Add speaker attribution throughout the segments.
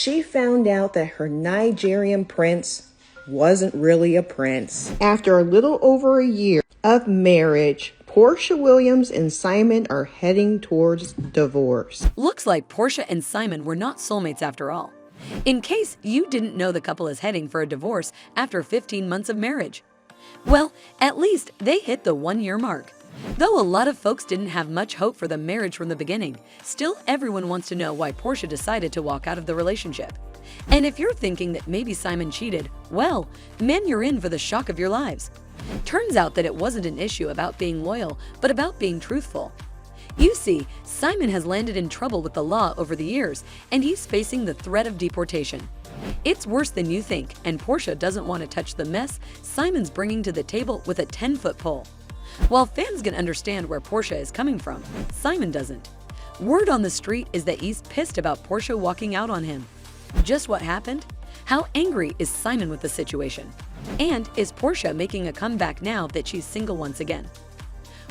Speaker 1: she found out that her Nigerian prince wasn't really a prince. After a little over a year of marriage, Porsha Williams and Simon are heading towards divorce.
Speaker 2: Looks like Porsha and Simon were not soulmates after all. In case you didn't know, the couple is heading for a divorce after 15 months of marriage. Well, at least they hit the 1-year mark. Though a lot of folks didn't have much hope for the marriage from the beginning, still everyone wants to know why Porsha decided to walk out of the relationship. And if you're thinking that maybe Simon cheated, well, man, you're in for the shock of your lives. Turns out that it wasn't an issue about being loyal, but about being truthful. You see, Simon has landed in trouble with the law over the years, and he's facing the threat of deportation. It's worse than you think, and Porsha doesn't want to touch the mess Simon's bringing to the table with a 10-foot pole. While fans can understand where Porsha is coming from, Simon doesn't. Word on the street is that he's pissed about Porsha walking out on him. Just what happened? How angry is Simon with the situation? And is Porsha making a comeback now that she's single once again?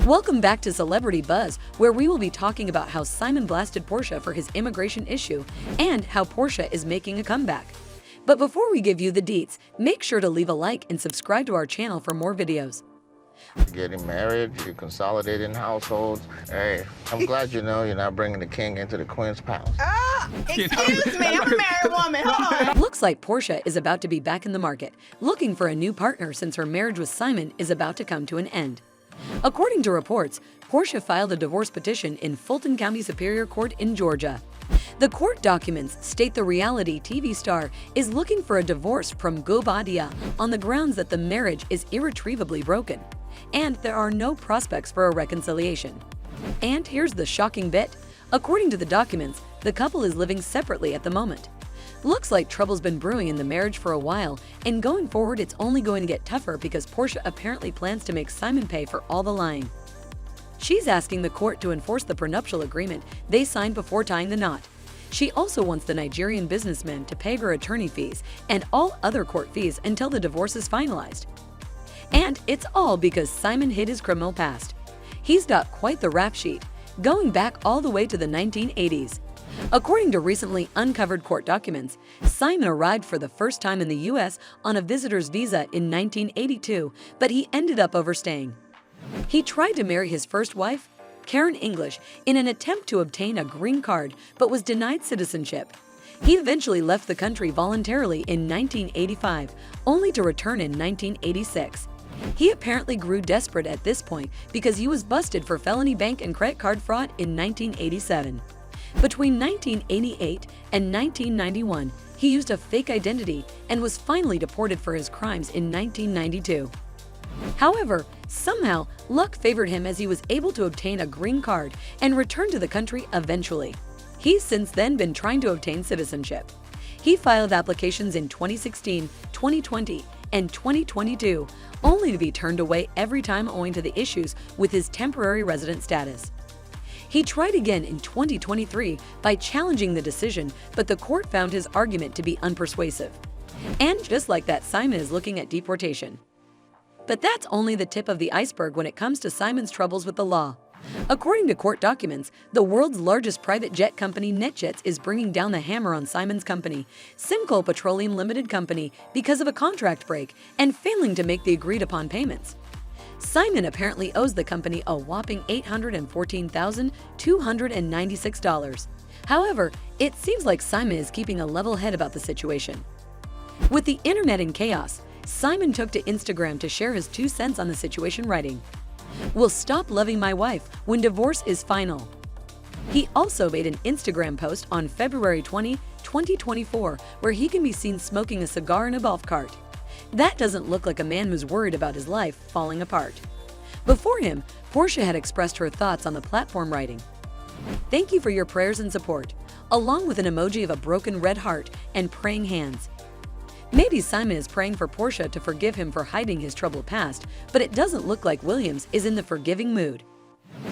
Speaker 2: Welcome back to Celebrity Buzz, where we will be talking about how Simon blasted Porsha for his immigration issue and how Porsha is making a comeback. But before we give you the deets, make sure to leave a like and subscribe to our channel for more videos.
Speaker 3: Getting married, you're consolidating households. Hey, I'm glad you're not bringing the king into the queen's palace.
Speaker 4: Excuse me, I'm a married woman. Hold on.
Speaker 2: Looks like Porsha is about to be back in the market, looking for a new partner since her marriage with Simon is about to come to an end. According to reports, Porsha filed a divorce petition in Fulton County Superior Court in Georgia. The court documents state the reality TV star is looking for a divorce from Gobadia on the grounds that the marriage is irretrievably broken, and there are no prospects for a reconciliation. And here's the shocking bit. According to the documents, the couple is living separately at the moment. Looks like trouble's been brewing in the marriage for a while, and going forward it's only going to get tougher because Porsha apparently plans to make Simon pay for all the lying. She's asking the court to enforce the prenuptial agreement they signed before tying the knot. She also wants the Nigerian businessman to pay her attorney fees and all other court fees until the divorce is finalized. And it's all because Simon hid his criminal past. He's got quite the rap sheet, going back all the way to the 1980s. According to recently uncovered court documents, Simon arrived for the first time in the U.S. on a visitor's visa in 1982, but he ended up overstaying. He tried to marry his first wife, Karen English, in an attempt to obtain a green card, but was denied citizenship. He eventually left the country voluntarily in 1985, only to return in 1986. He apparently grew desperate at this point because he was busted for felony bank and credit card fraud in 1987. Between 1988 and 1991, he used a fake identity and was finally deported for his crimes in 1992. However, somehow, luck favored him as he was able to obtain a green card and return to the country eventually. He's since then been trying to obtain citizenship. He filed applications in 2016, 2020, and 2022, only to be turned away every time owing to the issues with his temporary resident status. He tried again in 2023 by challenging the decision, but the court found his argument to be unpersuasive. And just like that, Simon is looking at deportation. But that's only the tip of the iceberg when it comes to Simon's troubles with the law. According to court documents, the world's largest private jet company, NetJets, is bringing down the hammer on Simon's company, Simcoe Petroleum Limited Company, because of a contract break and failing to make the agreed-upon payments. Simon apparently owes the company a whopping $814,296. However, it seems like Simon is keeping a level head about the situation. With the internet in chaos, Simon took to Instagram to share his 2 cents on the situation, writing, "Will stop loving my wife when divorce is final." He also made an Instagram post on February 20, 2024, where he can be seen smoking a cigar in a golf cart. That doesn't look like a man who's worried about his life falling apart. Before him, Porsha had expressed her thoughts on the platform, writing, "Thank you for your prayers and support," along with an emoji of a broken red heart and praying hands. Maybe Simon is praying for Porsha to forgive him for hiding his troubled past, but it doesn't look like Williams is in the forgiving mood.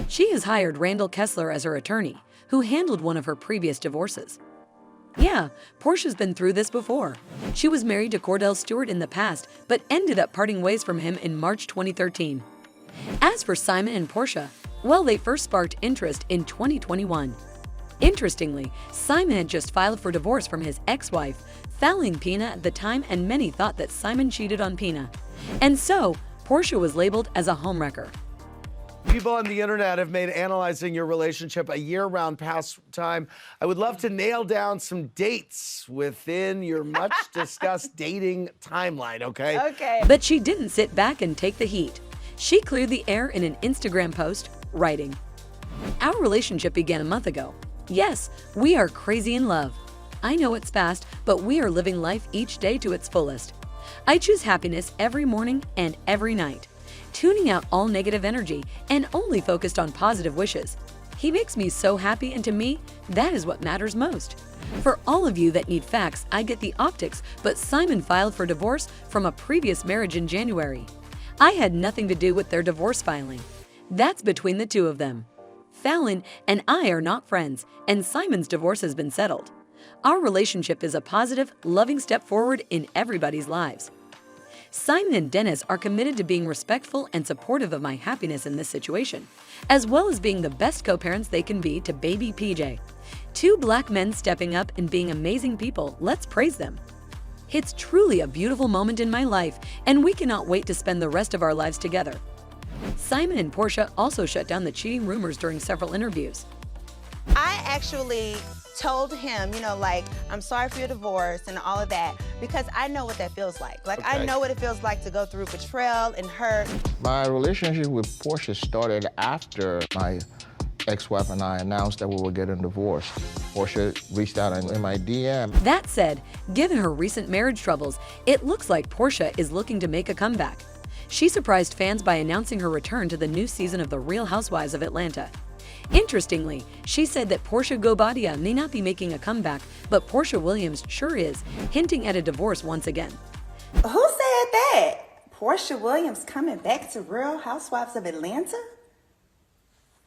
Speaker 2: She has hired Randall Kessler as her attorney, who handled one of her previous divorces. Yeah, Porsha's been through this before. She was married to Cordell Stewart in the past, but ended up parting ways from him in March 2013. As for Simon and Porsha, well, they first sparked interest in 2021. Interestingly, Simon had just filed for divorce from his ex-wife, fouling Pina at the time, and many thought that Simon cheated on Pina. And so, Porsha was labeled as a homewrecker.
Speaker 5: People on the internet have made analyzing your relationship a year-round pastime. I would love to nail down some dates within your much-discussed dating timeline, okay?
Speaker 4: Okay.
Speaker 2: But she didn't sit back and take the heat. She cleared the air in an Instagram post, writing, "Our relationship began a month ago. Yes, we are crazy in love. I know it's fast, but we are living life each day to its fullest. I choose happiness every morning and every night, tuning out all negative energy and only focused on positive wishes. He makes me so happy, and to me, that is what matters most. For all of you that need facts, I get the optics, but Simon filed for divorce from a previous marriage in January. I had nothing to do with their divorce filing. That's between the two of them. Fallon and I are not friends, and Simon's divorce has been settled. Our relationship is a positive, loving step forward in everybody's lives. Simon and Dennis are committed to being respectful and supportive of my happiness in this situation, as well as being the best co-parents they can be to baby PJ. Two black men stepping up and being amazing people, let's praise them. It's truly a beautiful moment in my life, and we cannot wait to spend the rest of our lives together." Simon and Porsha also shut down the cheating rumors during several interviews.
Speaker 4: I actually told him, like, I'm sorry for your divorce and all of that, because I know what that feels like. Like, I
Speaker 5: Okay.
Speaker 4: know what it feels like to go through betrayal and hurt.
Speaker 3: My relationship with Porsha started after my ex-wife and I announced that we were getting divorced. Porsha reached out in my DM.
Speaker 2: That said, given her recent marriage troubles, it looks like Porsha is looking to make a comeback. She surprised fans by announcing her return to the new season of The Real Housewives of Atlanta. Interestingly, she said that Porsha Gobadia may not be making a comeback, but Porsha Williams sure is, hinting at a divorce once again.
Speaker 6: Who said that? Porsha Williams coming back to Real Housewives of Atlanta?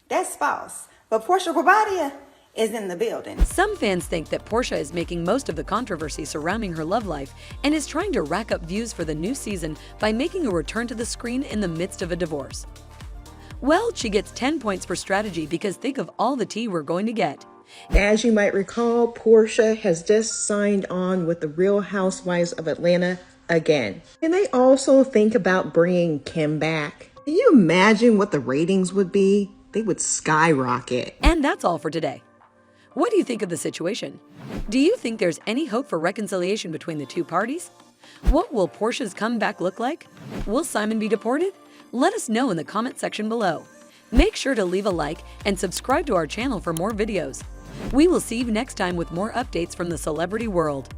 Speaker 6: That's false. But Porsha Gobadia is in the building.
Speaker 2: Some fans think that Porsha is making most of the controversy surrounding her love life and is trying to rack up views for the new season by making a return to the screen in the midst of a divorce. Well, she gets 10 points for strategy, because think of all the tea we're going to get.
Speaker 1: As you might recall, Porsha has just signed on with the Real Housewives of Atlanta again. And they also think about bringing Kim back. Can you imagine what the ratings would be? They would skyrocket.
Speaker 2: And that's all for today. What do you think of the situation? Do you think there's any hope for reconciliation between the two parties? What will Porsha's comeback look like? Will Simon be deported? Let us know in the comment section below. Make sure to leave a like and subscribe to our channel for more videos. We will see you next time with more updates from the celebrity world.